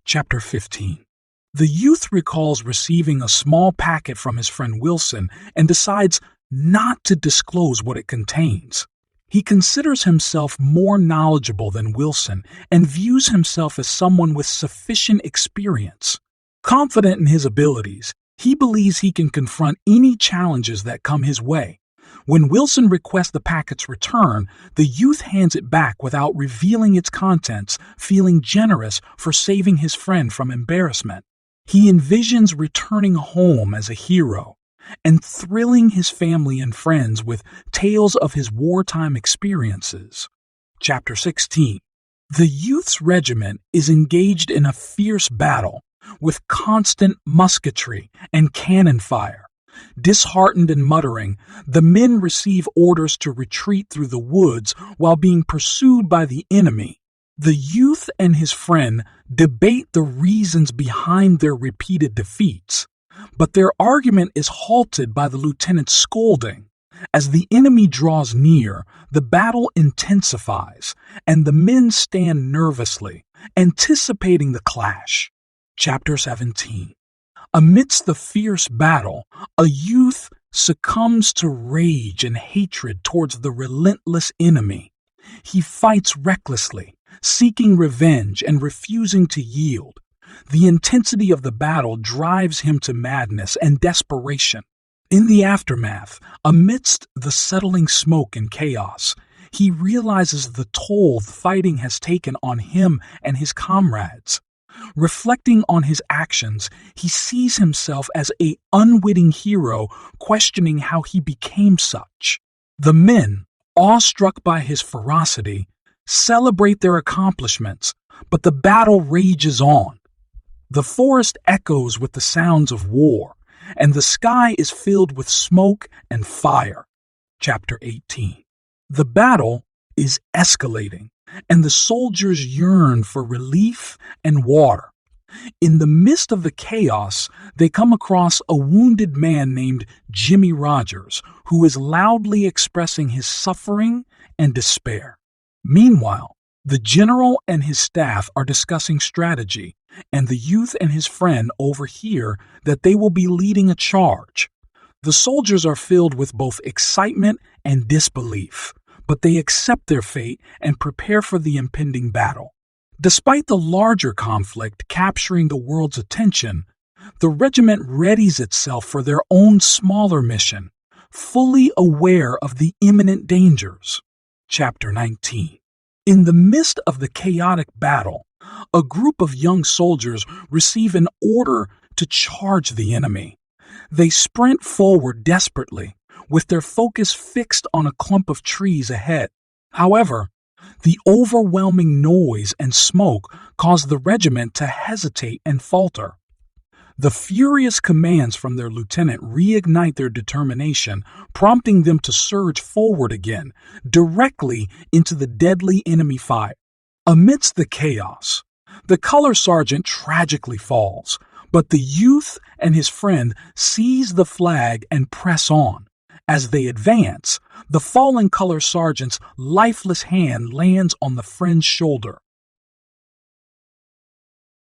Chapter 15. The youth recalls receiving a small packet from his friend Wilson and decides not to disclose what it contains. He considers himself more knowledgeable than Wilson and views himself as someone with sufficient experience. Confident in his abilities, he believes he can confront any challenges that come his way. When Wilson requests the packet's return, the youth hands it back without revealing its contents, feeling generous for saving his friend from embarrassment. He envisions returning home as a hero and thrilling his family and friends with tales of his wartime experiences. Chapter 16. The youth's regiment is engaged in a fierce battle with constant musketry and cannon fire. Disheartened and muttering, the men receive orders to retreat through the woods while being pursued by the enemy. The youth and his friend debate the reasons behind their repeated defeats, but their argument is halted by the lieutenant's scolding. As the enemy draws near, the battle intensifies, and the men stand nervously, anticipating the clash. Chapter 17. Amidst the fierce battle, a youth succumbs to rage and hatred towards the relentless enemy. He fights recklessly, seeking revenge and refusing to yield. The intensity of the battle drives him to madness and desperation. In the aftermath, amidst the settling smoke and chaos, he realizes the toll the fighting has taken on him and his comrades. Reflecting on his actions, he sees himself as an unwitting hero, questioning how he became such. The men, awestruck by his ferocity, celebrate their accomplishments, but the battle rages on. The forest echoes with the sounds of war, and the sky is filled with smoke and fire. Chapter 18. The battle is escalating, and the soldiers yearn for relief and water. In the midst of the chaos, they come across a wounded man named Jimmy Rogers, who is loudly expressing his suffering and despair. Meanwhile, the general and his staff are discussing strategy, and the youth and his friend overhear that they will be leading a charge. The soldiers are filled with both excitement and disbelief, but they accept their fate and prepare for the impending battle. Despite the larger conflict capturing the world's attention, the regiment readies itself for their own smaller mission, fully aware of the imminent dangers. Chapter 19. In the midst of the chaotic battle, a group of young soldiers receive an order to charge the enemy. They sprint forward desperately, with their focus fixed on a clump of trees ahead. However, the overwhelming noise and smoke cause the regiment to hesitate and falter. The furious commands from their lieutenant reignite their determination, prompting them to surge forward again, directly into the deadly enemy fire. Amidst the chaos, the color sergeant tragically falls, but the youth and his friend seize the flag and press on. As they advance, the fallen color sergeant's lifeless hand lands on the friend's shoulder.